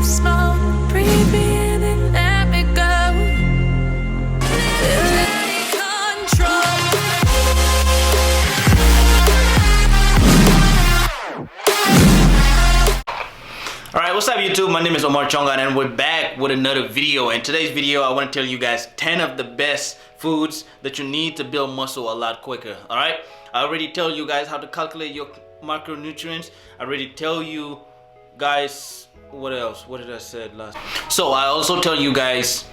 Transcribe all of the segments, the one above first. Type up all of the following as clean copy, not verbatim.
smoke. Breathe me in and let me go. Take control. Alright, what's up YouTube? My name is Omar Chongan and we're back with another video. In today's video, I want to tell you guys 10 of the best foods that you need to build muscle a lot quicker. Alright, I already tell you guys how to calculate your macronutrients. I already tell you guys, what else? What did I say last? So I also tell you guys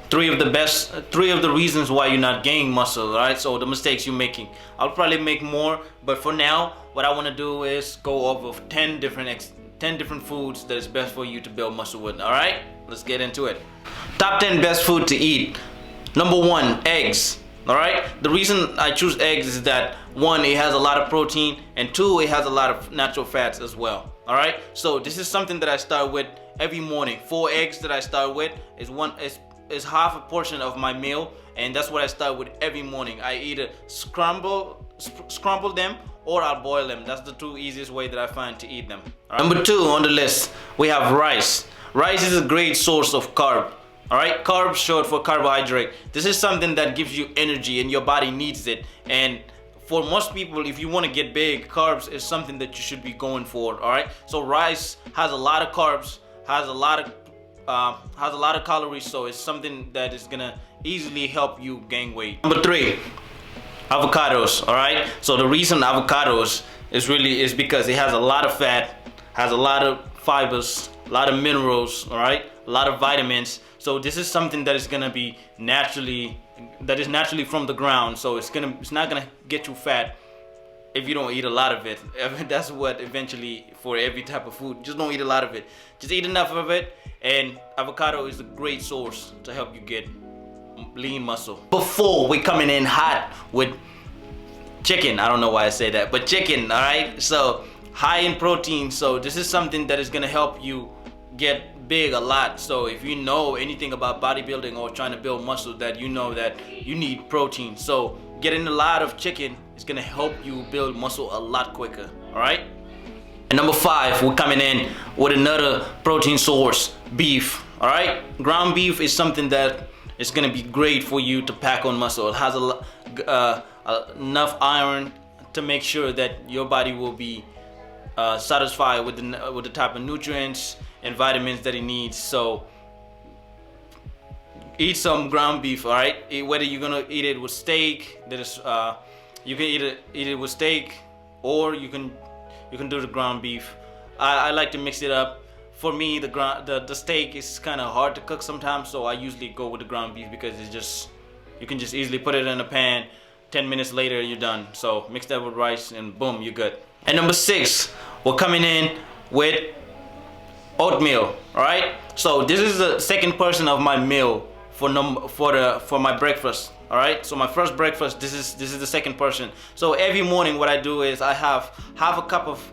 three of the reasons why you're not gaining muscle. Alright, so the mistakes you're making. I'll probably make more, but for now, what I want to do is go over 10 different foods that is best for you to build muscle with. All right, let's get into it. Top 10 best food to eat. Number 1, eggs. All right, the reason I choose eggs is that 1, it has a lot of protein, and 2, it has a lot of natural fats as well. All right, so this is something that I start with every morning. 4 eggs that I start with is half a portion of my meal, and that's what I start with every morning. I either scramble them or I'll boil them. That's the 2 easiest way that I find to eat them. Right. Number 2 on the list, we have rice. Rice is a great source of carb. All right, carbs short for carbohydrate. This is something that gives you energy and your body needs it. And for most people, if you want to get big, carbs is something that you should be going for. All right, so rice has a lot of carbs, has a lot of calories, so it's something that is gonna easily help you gain weight. Number 3, avocados. All right, so the reason avocados is because it has a lot of fat, has a lot of fibers, a lot of minerals, all right, a lot of vitamins. So this is something that is gonna be naturally from the ground, so it's not gonna get you fat if you don't eat a lot of it. That's what eventually, for every type of food, just don't eat a lot of it, just eat enough of it, and avocado is a great source to help you get lean muscle. Before we coming in hot with chicken, I don't know why I say that, but chicken. All right, so high in protein, so this is something that is going to help you get big a lot. So if you know anything about bodybuilding or trying to build muscle, that you know that you need protein, so getting a lot of chicken is going to help you build muscle a lot quicker. All right, and number 5, we're coming in with another protein source, beef. All right, ground beef is something that it's gonna be great for you to pack on muscle. It has enough iron to make sure that your body will be satisfied with the type of nutrients and vitamins that it needs. So eat some ground beef. All right, whether you're gonna eat it with steak, you can eat it with steak, or you can do the ground beef. I like to mix it up. For me, the steak is kind of hard to cook sometimes, so I usually go with the ground beef because you can just easily put it in a pan. 10 minutes later, you're done. So mix that with rice, and boom, you're good. And number 6, we're coming in with oatmeal. All right. So this is the second portion of my meal for my breakfast. All right. So my first breakfast, this is the second portion. So every morning, what I do is I have half a cup of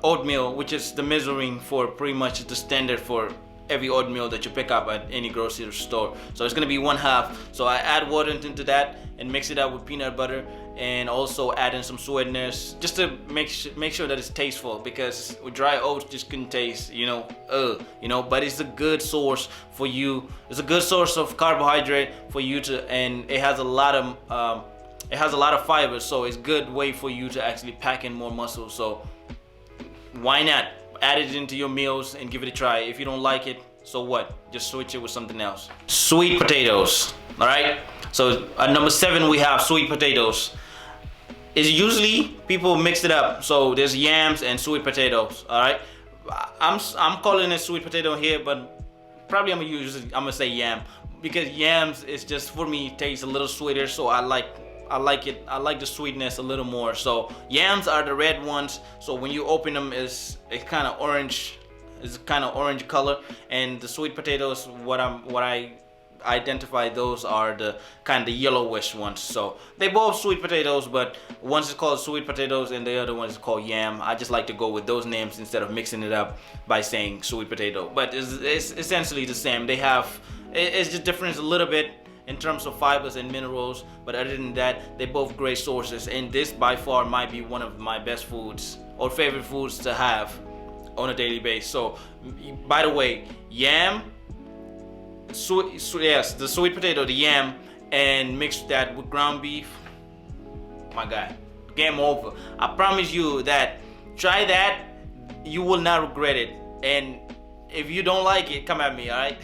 oatmeal, which is the measuring for pretty much the standard for every oatmeal that you pick up at any grocery store. So it's gonna be 1/2. So I add water into that and mix it up with peanut butter, and also add in some sweeteners just to make sure that it's tasteful, because with dry oats just couldn't taste, but it's a good source for you. It's a good source of carbohydrate for you and it has a lot of fiber, so it's a good way for you to actually pack in more muscle. So why not add it into your meals and give it a try? If you don't like it, so what? Just switch it with something else. Sweet potatoes. All right, so at number 7, we have sweet potatoes. It's usually people mix it up, so there's yams and sweet potatoes. All right, I'm calling it sweet potato here, but probably I'm gonna say yam, because yams is just, for me, tastes a little sweeter, so I like the sweetness a little more. So yams are the red ones, so when you open them, it's kind of orange. It's kind of orange color. And the sweet potatoes, what I identify, those are the kind of the yellowish ones. So they both sweet potatoes, but one's is called sweet potatoes and the other one is called yam. I just like to go with those names instead of mixing it up by saying sweet potato, but it's essentially the same. It's just different a little bit in terms of fibers and minerals, but other than that, they're both great sources, and this by far might be one of my best foods or favorite foods to have on a daily basis. So by the way, yam, yes, the sweet potato, the yam, and mix that with ground beef. My God, game over. I promise you that. Try that, you will not regret it. And if you don't like it, come at me, all right?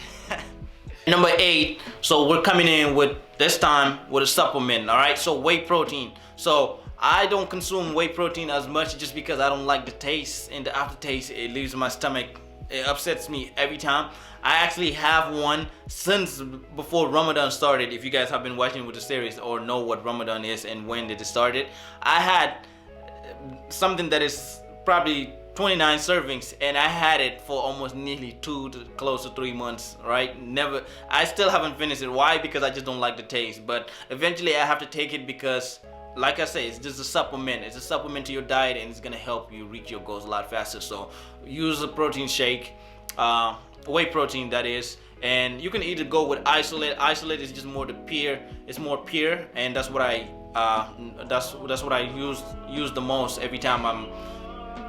Number 8, so we're coming in with this time with a supplement, all right? So whey protein. So I don't consume whey protein as much just because I don't like the taste, and the aftertaste, it leaves my stomach. It upsets me every time. I actually have one since before Ramadan started. If you guys have been watching with the series or know what Ramadan is and when did it started, I had something that is probably 29 servings, and I had it for almost nearly 2 to close to 3 months, right? Never, I still haven't finished it. Why? Because I just don't like the taste. But eventually I have to take it because, like I say, it's just a supplement. It's a supplement to your diet, and it's gonna help you reach your goals a lot faster. So use a protein shake, whey protein that is, and you can either go with isolate. Isolate is just more the pure, it's more pure, and that's what I that's what I use the most every time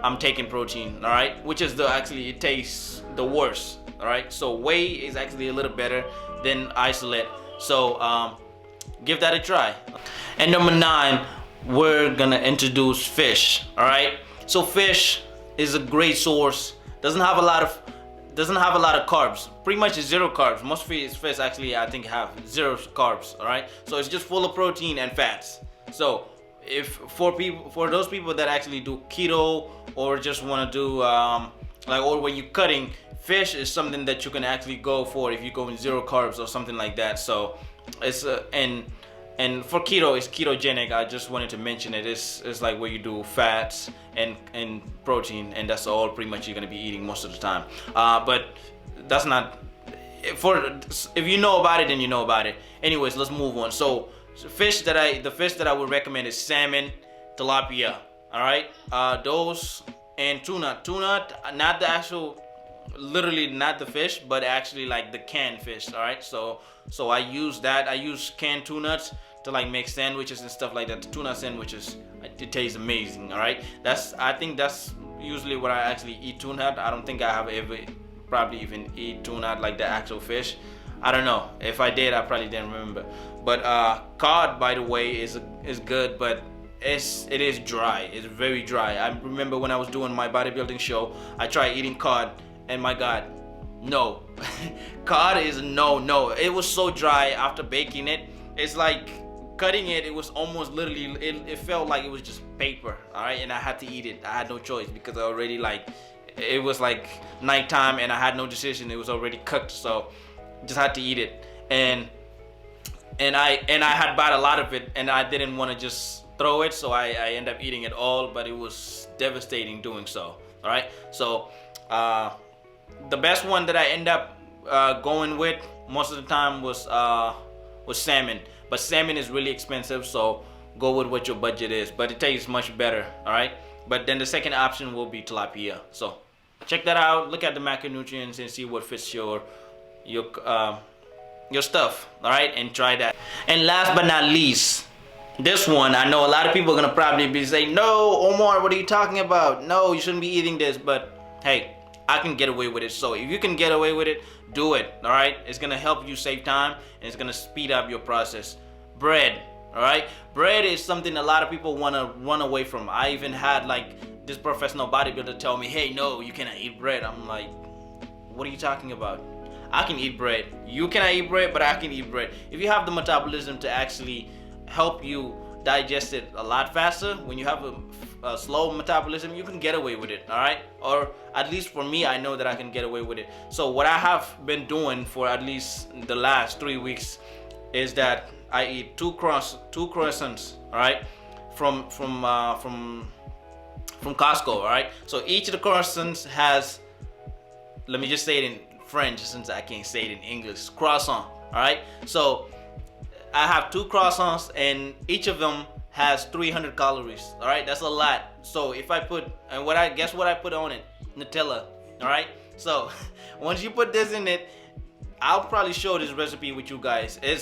I'm taking protein, all right? Which is actually it tastes the worst, all right? So whey is actually a little better than isolate. So give that a try. And number 9, we're gonna introduce fish, all right? So fish is a great source. Doesn't have a lot of carbs. Pretty much it's 0 carbs. Most fish actually, I think, have 0 carbs, all right? So it's just full of protein and fats. So if for those people that actually do keto or just want to do or when you're cutting, fish is something that you can actually go for if you go in 0 carbs or something like that. So it's and for keto, it's ketogenic. I just wanted to mention it. It's like where you do fats and protein, and that's all pretty much you're gonna be eating most of the time. But that's not if you know about it, then you know about it. Anyways, let's move on. So the fish that I would recommend is salmon, tilapia. All right, those, and tuna, not the actual, literally not the fish, but actually like the canned fish. All right, so I use that. I use canned tuna to like make sandwiches and stuff like that. The tuna sandwiches, it tastes amazing. All right, I think that's usually what I actually eat tuna. I don't think I have ever probably even eat tuna like the actual fish. I don't know. If I did, I probably didn't remember. But cod, by the way, is good, but it is dry. It's very dry. I remember when I was doing my bodybuilding show, I tried eating cod, and my God, no. Cod is no. It was so dry after baking it. It's like cutting it. It was almost literally. It felt like it was just paper. All right, and I had to eat it. I had no choice because I already it was like nighttime, and I had no decision. It was already cooked, so just had to eat it. And I had bought a lot of it, and I didn't want to just throw it, so I ended up eating it all. But it was devastating doing so. All right, so the best one that I end up going with most of the time was salmon. But salmon is really expensive, so go with what your budget is. But it tastes much better. All right. But then the second option will be tilapia. So check that out. Look at the macronutrients and see what fits your stuff. All right, and try that. And last but not least, this one, I know a lot of people are gonna probably be saying, "No, Omar, what are you talking about? No, you shouldn't be eating this." But hey, I can get away with it. So if you can get away with it, do it. All right, it's gonna help you save time, and it's gonna speed up your process. Bread. All right, bread is something a lot of people want to run away from. I even had like this professional bodybuilder tell me, "Hey, no, you cannot eat bread." I'm like, what are you talking about? I can eat bread. You cannot eat bread, but I can eat bread. If you have the metabolism to actually help you digest it a lot faster, when you have a slow metabolism, you can get away with it. All right, or at least for me, I know that I can get away with it. So what I have been doing for at least the last 3 weeks is that I eat two croissants, all right, from Costco, all right. So each of the croissants has, let me just say it in French since I can't say it in English, croissant, all right. So I have 2 croissants, and each of them has 300 calories, all right. That's a lot. So if I put, and guess what I put on it? Nutella, all right. So once you put this in it, I'll probably show this recipe with you guys. It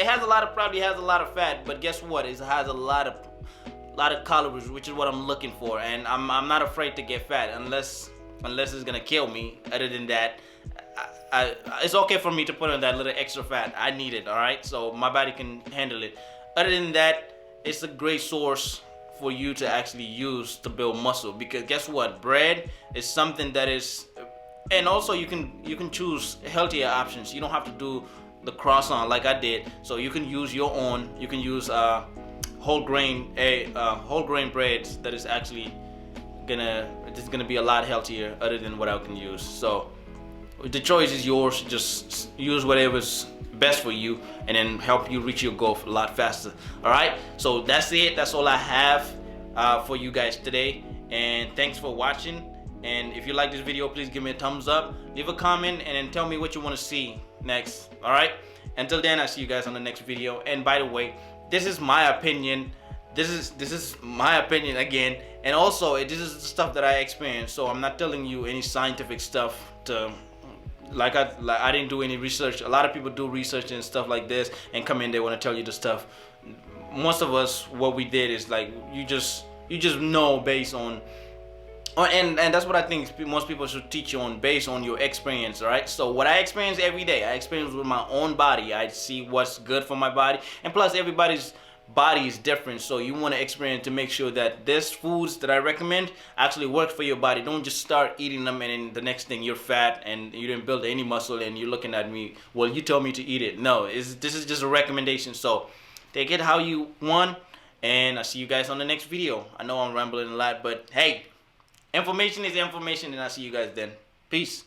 has probably has a lot of fat, but guess what? It has a lot of calories, which is what I'm looking for. And I'm not afraid to get fat unless unless it's gonna kill me. Other than that, it's okay for me to put on that little extra fat. I need it, all right? So my body can handle it. Other than that, it's a great source for you to actually use to build muscle, because guess what? Bread is something that is, and also you can choose healthier options. You don't have to do the croissant like I did. So you can use your own. You can use whole grain breads that is actually gonna be a lot healthier other than what I can use. So the choice is yours. Just use whatever's best for you and then help you reach your goal a lot faster. All right, so that's it. That's all I have for you guys today, and thanks for watching. And if you like this video, please give me a thumbs up, leave a comment, and then tell me what you want to see next. All right, until then, I'll see you guys on the next video. And by the way, this is my opinion. This is my opinion again, and also this is the stuff that I experienced. So I'm not telling you any scientific stuff to like I didn't do any research. A lot of people do research and stuff like this and come in, they want to tell you the stuff. Most of us, what we did is like you just know based on, and that's what I think most people should teach you on, based on your experience. All right, so what I experience every day, I experience with my own body. I see what's good for my body, and plus everybody's body is different, so you want to experience to make sure that this foods that I recommend actually work for your body. Don't just start eating them and then the next thing you're fat and you didn't build any muscle and you're looking at me, well, you told me to eat it. No, this is just a recommendation, so take it how you want, and I'll see you guys on the next video. I know I'm rambling a lot, but hey, information is information, and I'll see you guys then. Peace.